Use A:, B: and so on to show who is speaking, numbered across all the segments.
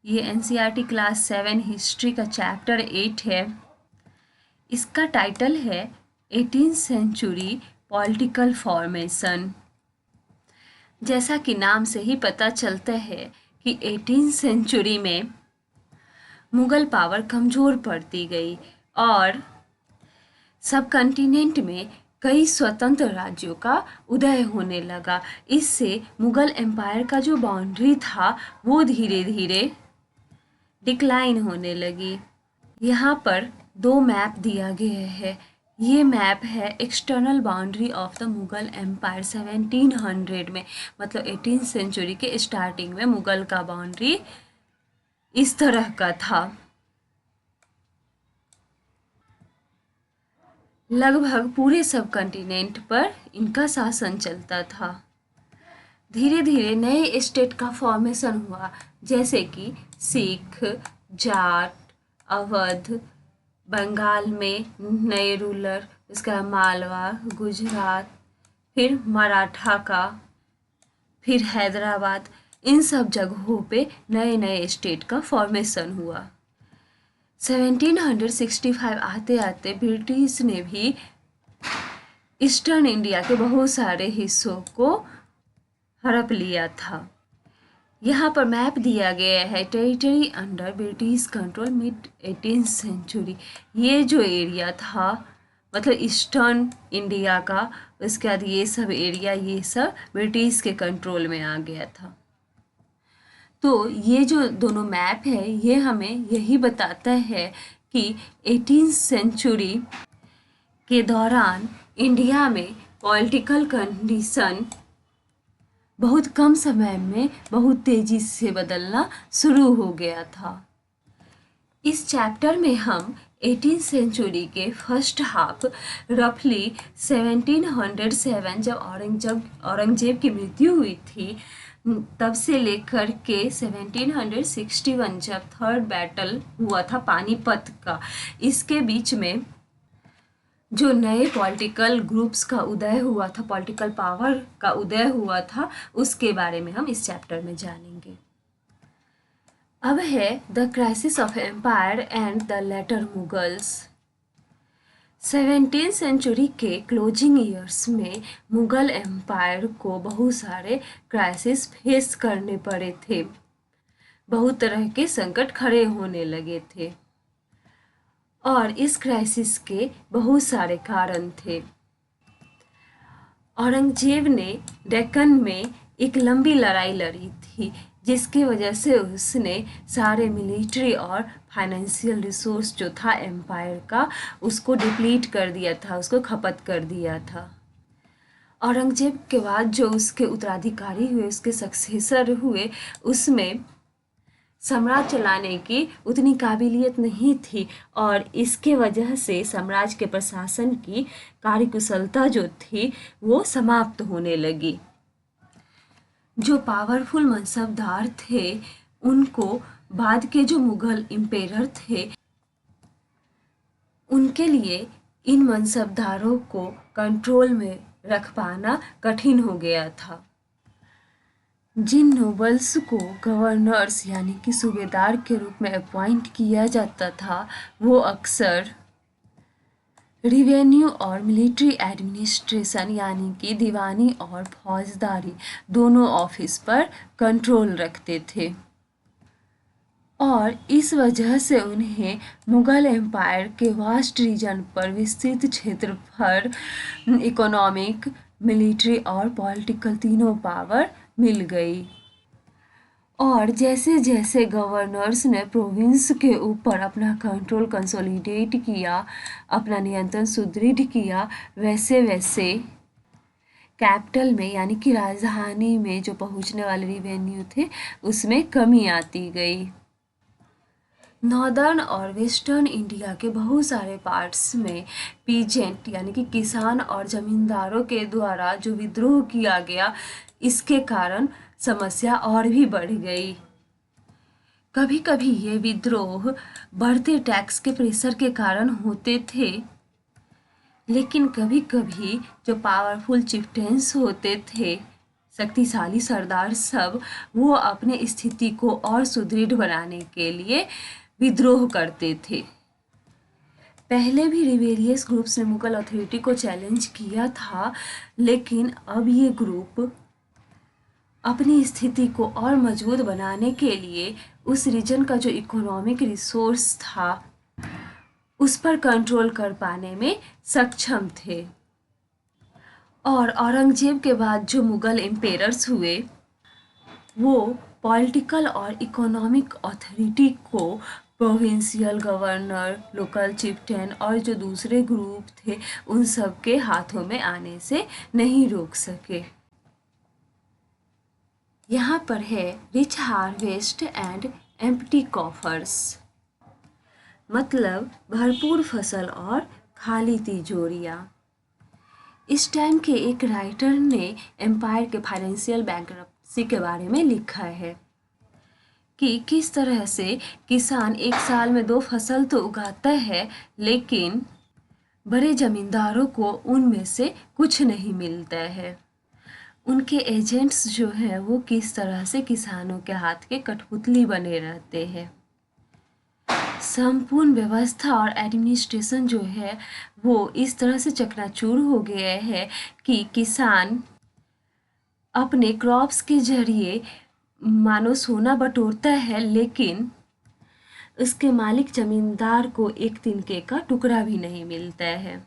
A: ये NCERT class 7 history का chapter 8 है। इसका टाइटल है 18th सेंचुरी पॉलिटिकल फॉर्मेशन। जैसा कि नाम से ही पता चलता है कि 18th सेंचुरी में मुगल पावर कमज़ोर पड़ती गई और सब कॉन्टिनेंट में कई स्वतंत्र राज्यों का उदय होने लगा। इससे मुगल एम्पायर का जो बाउंड्री था वो धीरे धीरे डिक्लाइन होने लगी। यहाँ पर दो मैप दिया गया है। ये मैप है external boundary of the Mughal empire 1700 में, मतलब 18th सेंचुरी के स्टार्टिंग में मुगल का बाउंड्री इस तरह का था। लगभग पूरे सब कॉन्टिनेंट पर इनका शासन चलता था। धीरे धीरे नए स्टेट का फॉर्मेशन हुआ, जैसे कि सिख, जाट, अवध, बंगाल में नए रूलर, उसका मालवा, गुजरात, फिर मराठा का, फिर हैदराबाद। इन सब जगहों पे नए नए स्टेट का फॉर्मेशन हुआ। 1765 आते आते ब्रिटिश ने भी ईस्टर्न इंडिया के बहुत सारे हिस्सों को हड़प लिया था। यहाँ पर मैप दिया गया है territory under British control mid 18th century. ये जो एरिया था मतलब ईस्टर्न इंडिया का, उसके बाद ये सब एरिया ये सब ब्रिटिश के कंट्रोल में आ गया था। तो ये जो दोनों मैप है ये हमें यही बताता है कि 18th सेंचुरी के दौरान इंडिया में पॉलिटिकल कंडीशन बहुत कम समय में बहुत तेजी से बदलना शुरू हो गया था। इस चैप्टर में हम 18th सेंचुरी के फर्स्ट हाफ रफली 1707 जब औरंगजेब की मृत्यु हुई थी तब से लेकर के 1761 जब थर्ड बैटल हुआ था पानीपत का, इसके बीच में जो नए पॉलिटिकल ग्रुप्स का उदय हुआ था, पॉलिटिकल पावर का उदय हुआ था, उसके बारे में हम इस चैप्टर में जानेंगे। अब है the crisis of empire and the later Mughals. 17th century के क्लोजिंग ईयर्स में मुगल एम्पायर को बहुत सारे क्राइसिस फेस करने पड़े थे। बहुत तरह के संकट खड़े होने लगे थे और इस क्राइसिस के बहुत सारे कारण थे। औरंगजेब ने डेक्कन में एक लंबी लड़ाई लड़ी थी, जिसकी वजह से उसने सारे मिलिट्री और फाइनेंशियल रिसोर्स जो था एम्पायर का उसको डिप्लीट कर दिया था, उसको खपत कर दिया था। औरंगजेब के बाद जो उसके उत्तराधिकारी हुए, उसके सक्सेसर हुए, उसमें साम्राज्य चलाने की उतनी काबिलियत नहीं थी और इसके वजह से साम्राज्य के प्रशासन की कार्यकुशलता जो थी वो समाप्त होने लगी। जो पावरफुल मनसबदार थे उनको बाद के जो मुगल इम्पेरर थे उनके लिए इन मनसबदारों को कंट्रोल में रख पाना कठिन हो गया था। जिन नोबल्स को गवर्नर्स यानी कि सूबेदार के रूप में अपॉइंट किया जाता था वो अक्सर रिवेन्यू और मिलिट्री एडमिनिस्ट्रेशन यानी कि दीवानी और फौजदारी दोनों ऑफिस पर कंट्रोल रखते थे और इस वजह से उन्हें मुगल एम्पायर के वास्ट रीजन पर विस्तृत क्षेत्र पर इकोनॉमिक, मिलिट्री और पॉलिटिकल तीनों पावर मिल गई। और जैसे जैसे गवर्नर्स ने प्रोविंस के ऊपर अपना कंट्रोल कंसोलिडेट किया, अपना नियंत्रण सुदृढ़ किया, वैसे वैसे कैपिटल में यानी कि राजधानी में जो पहुंचने वाले रिवेन्यू थे उसमें कमी आती गई। नॉर्दर्न और वेस्टर्न इंडिया के बहुत सारे पार्ट्स में पीजेंट यानी कि किसान और जमींदारों के द्वारा जो विद्रोह किया गया, इसके कारण समस्या और भी बढ़ गई। कभी कभी ये विद्रोह बढ़ते टैक्स के प्रेशर के कारण होते थे, लेकिन कभी कभी जो पावरफुल चिफ्टेंस होते थे शक्तिशाली सरदार सब वो अपने स्थिति को और सुदृढ़ बनाने के लिए विद्रोह करते थे। पहले भी रिबेलियस ग्रुप्स ने मुगल अथॉरिटी को चैलेंज किया था, लेकिन अब ये ग्रुप अपनी स्थिति को और मजबूत बनाने के लिए उस रीजन का जो इकोनॉमिक रिसोर्स था उस पर कंट्रोल कर पाने में सक्षम थे। और औरंगजेब के बाद जो मुगल एम्पेरर्स हुए वो पॉलिटिकल और इकोनॉमिक अथॉरिटी को प्रोविंशियल गवर्नर, लोकल चिफ्टेन और जो दूसरे ग्रुप थे उन सब के हाथों में आने से नहीं रोक सके। यहाँ पर है rich harvest and empty coffers, मतलब भरपूर फसल और खाली तिजोरियाँ। इस टाइम के एक राइटर ने एम्पायर के फाइनेंशियल बैंकरप्सी के बारे में लिखा है कि किस तरह से किसान एक साल में 2 फसल तो उगाता है, लेकिन बड़े जमींदारों को उनमें से कुछ नहीं मिलता है। उनके एजेंट्स जो हैं वो किस तरह से किसानों के हाथ के कठपुतली बने रहते हैं। संपूर्ण व्यवस्था और एडमिनिस्ट्रेशन जो है वो इस तरह से चकनाचूर हो गया है कि किसान अपने क्रॉप्स के जरिए मानो सोना बटोरता है, लेकिन उसके मालिक जमींदार को एक तिनके का टुकड़ा भी नहीं मिलता है।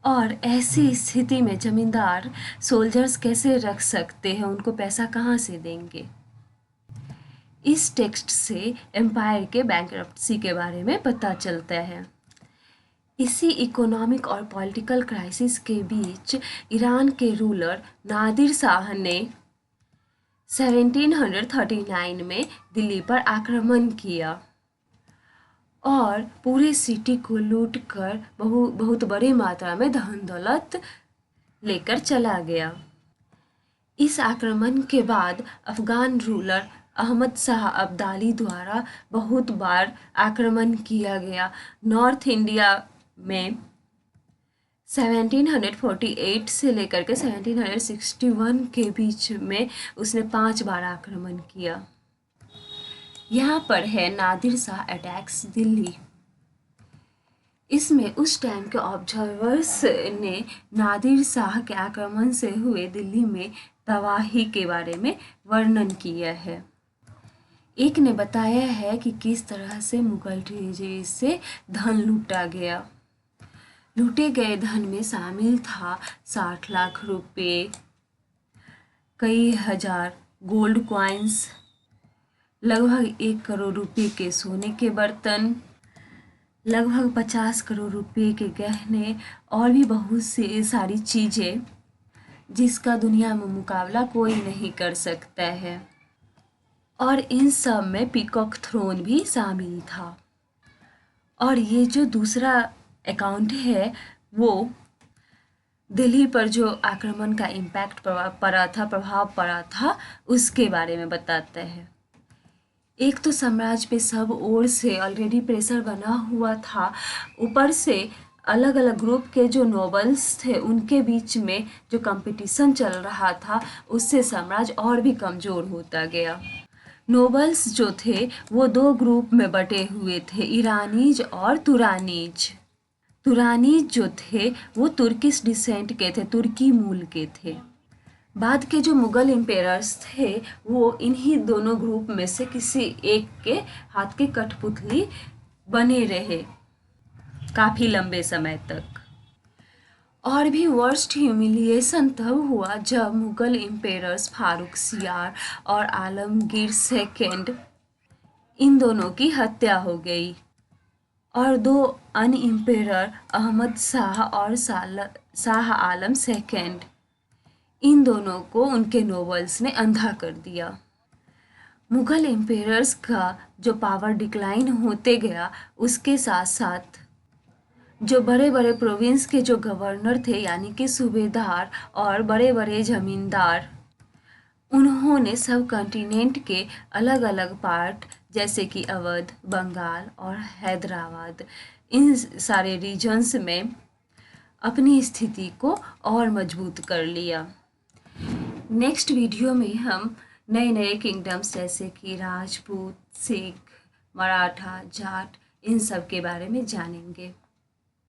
A: और ऐसी स्थिति में जमींदार सोल्जर्स कैसे रख सकते हैं, उनको पैसा कहाँ से देंगे। इस टेक्स्ट से एम्पायर के बैंकरप्सी के बारे में पता चलता है। इसी इकोनॉमिक और पॉलिटिकल क्राइसिस के बीच ईरान के रूलर नादिर शाह ने 1739 में दिल्ली पर आक्रमण किया और पूरे सिटी को लूट कर बहुत बड़ी मात्रा में धन दौलत लेकर चला गया। इस आक्रमण के बाद अफगान रूलर अहमद शाह अब्दाली द्वारा बहुत बार आक्रमण किया गया। नॉर्थ इंडिया में 1748 से लेकर के 1761 के बीच में उसने 5 बार आक्रमण किया। यहाँ पर है नादिर शाह अटैक्स दिल्ली। इसमें उस टाइम के ऑब्जर्वर्स ने नादिर शाह के आक्रमण से हुए दिल्ली में तबाही के बारे में वर्णन किया है। एक ने बताया है कि किस तरह से मुगल ट्रेजरी से धन लूटा गया। लूटे गए धन में शामिल था 60 लाख रुपए, कई हजार गोल्ड कॉइन्स, लगभग 1 करोड़ रुपए के सोने के बर्तन, लगभग 50 करोड़ रुपए के गहने और भी बहुत सी सारी चीज़ें जिसका दुनिया में मुकाबला कोई नहीं कर सकता है। और इन सब में पीकॉक थ्रोन भी शामिल था। और ये जो दूसरा अकाउंट है वो दिल्ली पर जो आक्रमण का इम्पैक्ट प्रभाव पड़ा था उसके बारे में बताता है। एक तो साम्राज्य पे सब ओर से ऑलरेडी प्रेशर बना हुआ था, ऊपर से अलग अलग ग्रुप के जो नोबल्स थे उनके बीच में जो कंपटीशन चल रहा था उससे साम्राज्य और भी कमज़ोर होता गया। नोबल्स जो थे वो 2 ग्रुप में बटे हुए थे, ईरानीज और तुरानीज। तुरानीज जो थे वो तुर्किश डिसेंट के थे, तुर्की मूल के थे। बाद के जो मुगल एम्पेरर्स थे वो इन्हीं दोनों ग्रुप में से किसी एक के हाथ के कठपुतली बने रहे काफ़ी लंबे समय तक। और भी वर्स्ट ह्यूमिलिएशन तब हुआ जब मुगल एम्पेरर्स फारुखसियार और आलमगीर सेकेंड इन दोनों की हत्या हो गई और 2 अन्य एम्पेरर अहमद शाह और शाह आलम सेकेंड इन दोनों को उनके नोबल्स ने अंधा कर दिया। मुगल एम्पेरर्स का जो पावर डिक्लाइन होते गया उसके साथ साथ जो बड़े बड़े प्रोविंस के जो गवर्नर थे यानी कि सूबेदार और बड़े बड़े जमींदार, उन्होंने सब कॉन्टिनेंट के अलग अलग पार्ट जैसे कि अवध, बंगाल और हैदराबाद इन सारे रीजन्स में अपनी स्थिति को और मजबूत कर लिया। नेक्स्ट वीडियो में हम नए नए किंगडम्स जैसे कि राजपूत, सिख, मराठा, जाट इन सब के बारे में जानेंगे।